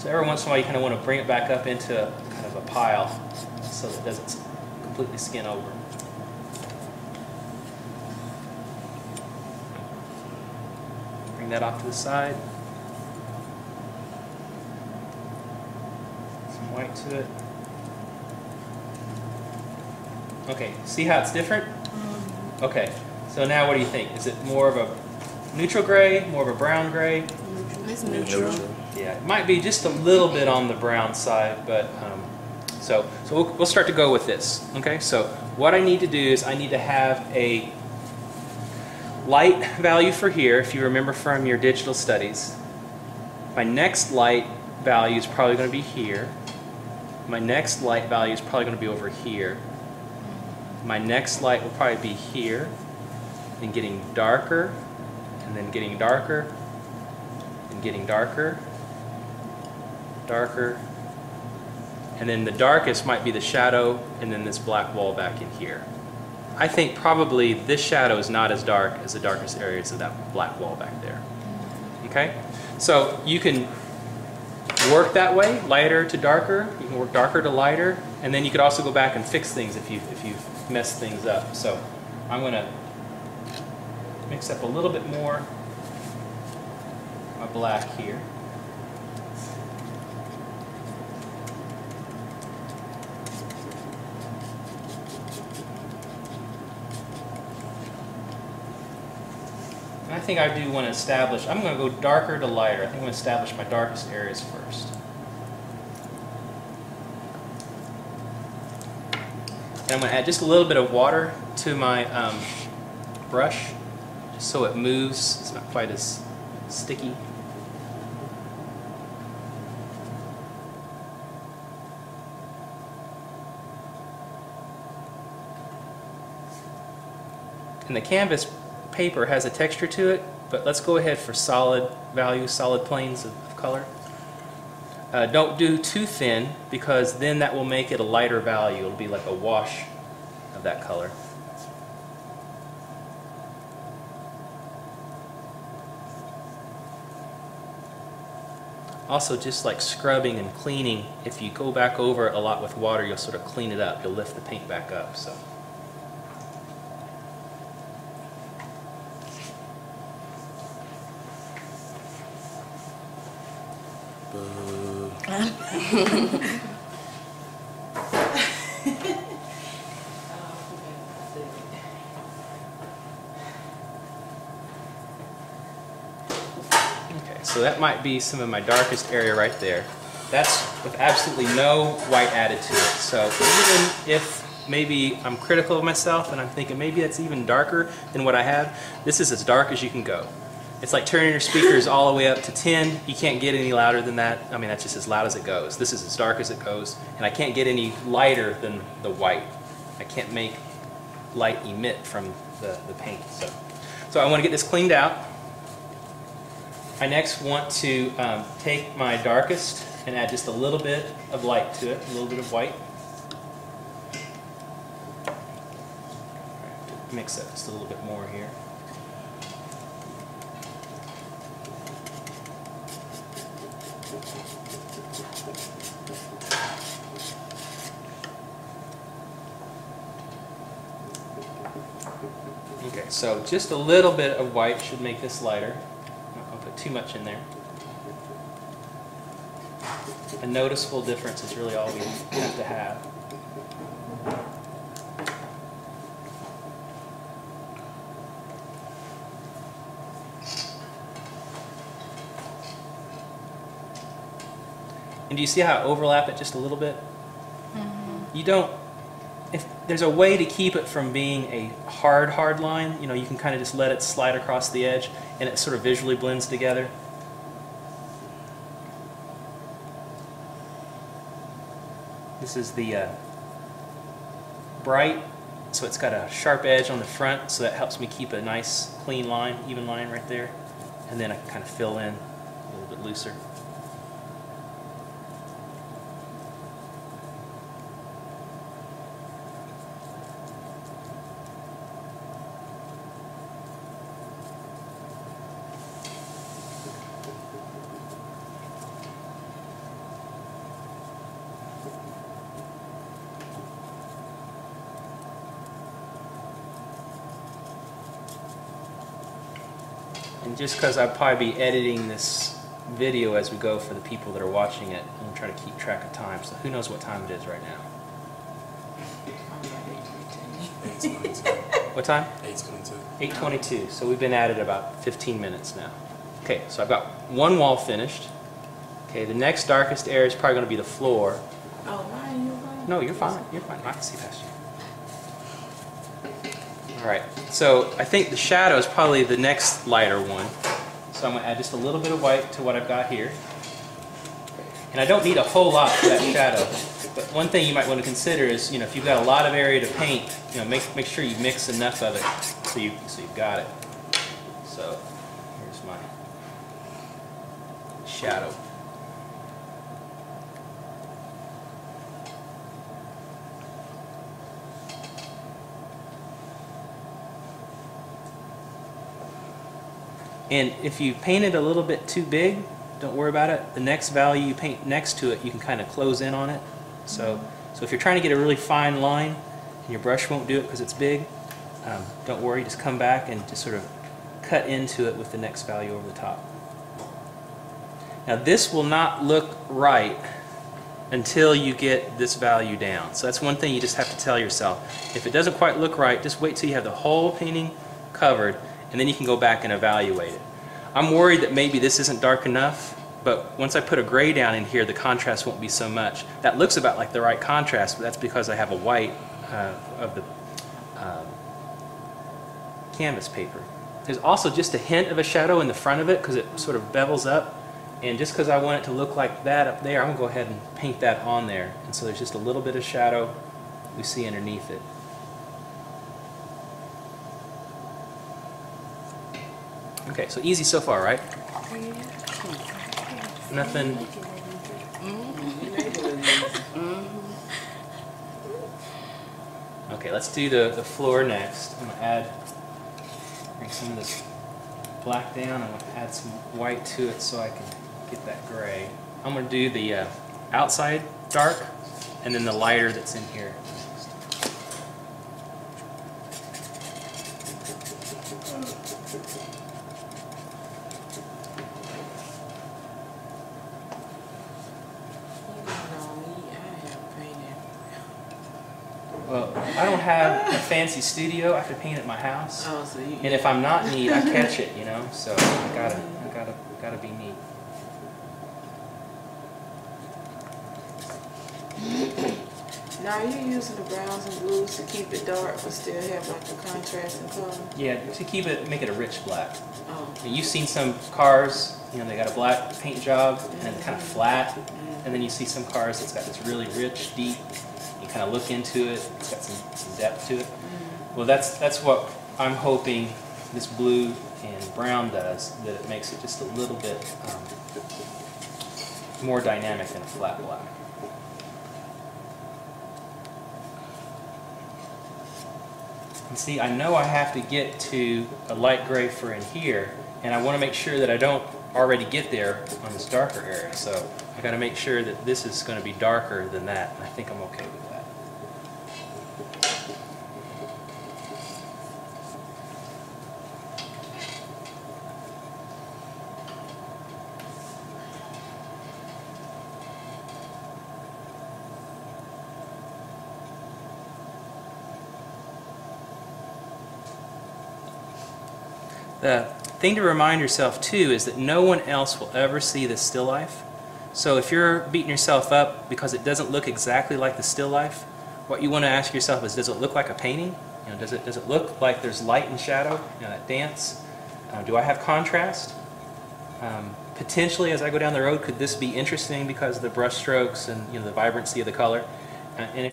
So every once in a while you kind of want to bring it back up into kind of a pile so that it doesn't completely skin over. Bring that off to the side. Some white to it. Okay, see how it's different? Okay, so now what do you think? Is it more of a neutral gray, more of a brown gray? It's neutral. Yeah, it might be just a little bit on the brown side, but so we'll start to go with this. Okay, so what I need to do is I need to have a light value for here, if you remember from your digital studies. My next light value is probably going to be here. My next light value is probably going to be over here. My next light will probably be here, and getting darker, and then getting darker, and getting darker, darker, and then the darkest might be the shadow, and then this black wall back in here. I think probably this shadow is not as dark as the darkest areas of that black wall back there. Okay? So you can work that way, lighter to darker, you can work darker to lighter, and then you could also go back and fix things if you mess things up. So I'm going to mix up a little bit more my black here. And I think I do want to establish, I'm going to go darker to lighter. I think I'm going to establish my darkest areas first. And I'm going to add just a little bit of water to my brush, just so it moves. It's not quite as sticky. And the canvas paper has a texture to it, but let's go ahead for solid values, solid planes of color. Don't do too thin, because then that will make it a lighter value. It'll be like a wash of that color. Also, just like scrubbing and cleaning, if you go back over it a lot with water, you'll sort of clean it up. You'll lift the paint back up. So. Okay, so that might be some of my darkest area right there. That's with absolutely no white added to it. So even if maybe I'm critical of myself and I'm thinking maybe that's even darker than what I have, this is as dark as you can go. It's like turning your speakers all the way up to 10. You can't get any louder than that. I mean, that's just as loud as it goes. This is as dark as it goes, and I can't get any lighter than the white. I can't make light emit from the paint. So I want to get this cleaned out. I next want to take my darkest and add just a little bit of light to it, a little bit of white. Mix up just a little bit more here. Okay, so just a little bit of white should make this lighter. Not going to put too much in there. A noticeable difference is really all we have to have. And do you see how I overlap it just a little bit? Mm-hmm. You don't, if there's a way to keep it from being a hard line, you know, you can kind of just let it slide across the edge and it sort of visually blends together. This is the bright, so it's got a sharp edge on the front, so that helps me keep a nice clean line, even line right there. And then I can kind of fill in a little bit looser. And just because I'll probably be editing this video as we go for the people that are watching it, I'm trying to keep track of time. So who knows what time it is right now? What time? 8:22. 8:22. So we've been at it about 15 minutes now. Okay, so I've got one wall finished. Okay, the next darkest area is probably going to be the floor. Oh, why are you going? No, you're fine. You're fine. I can see past you. All right. So I think the shadow is probably the next lighter one. So I'm going to add just a little bit of white to what I've got here. And I don't need a whole lot for that shadow. But one thing you might want to consider is, if you've got a lot of area to paint, make sure you mix enough of it so you've got it. So here's my shadow. And if you paint it a little bit too big, don't worry about it. The next value you paint next to it, you can kind of close in on it. So if you're trying to get a really fine line and your brush won't do it because it's big, don't worry, just come back and just sort of cut into it with the next value over the top. Now this will not look right until you get this value down. So that's one thing you just have to tell yourself. If it doesn't quite look right, just wait till you have the whole painting covered, and then you can go back and evaluate it. I'm worried that maybe this isn't dark enough, but once I put a gray down in here, the contrast won't be so much. That looks about like the right contrast, but that's because I have a white of the canvas paper. There's also just a hint of a shadow in the front of it because it sort of bevels up, and just because I want it to look like that up there, I'm going to go ahead and paint that on there. And so there's just a little bit of shadow we see underneath it. Okay, so easy so far, right? Nothing. Okay, let's do the floor next. I'm going to bring some of this black down. I'm going to add some white to it so I can get that gray. I'm going to do the outside dark and then the lighter that's in here. Well, I don't have a fancy studio. I have to paint at my house. Oh, so you. And if I'm not neat, I catch it, So I gotta be neat. Now, are you using the browns and blues to keep it dark but still have like the contrast and color? Yeah, to make it a rich black. Oh. And you've seen some cars, they got a black paint job and it's kind of flat, and then you see some cars that's got this really rich, deep. You kind of look into it; it's got some depth to it. Well, that's what I'm hoping this blue and brown does. That it makes it just a little bit more dynamic than a flat black. And see, I know I have to get to a light gray for in here, and I want to make sure that I don't already get there on this darker area. So I got to make sure that this is going to be darker than that, and I think I'm okay with that. The thing to remind yourself too is that no one else will ever see the still life. So if you're beating yourself up because it doesn't look exactly like the still life, what you want to ask yourself is, does it look like a painting? Does it look like there's light and shadow? That dance. Do I have contrast? Potentially, as I go down the road, could this be interesting because of the brush strokes and the vibrancy of the color? And if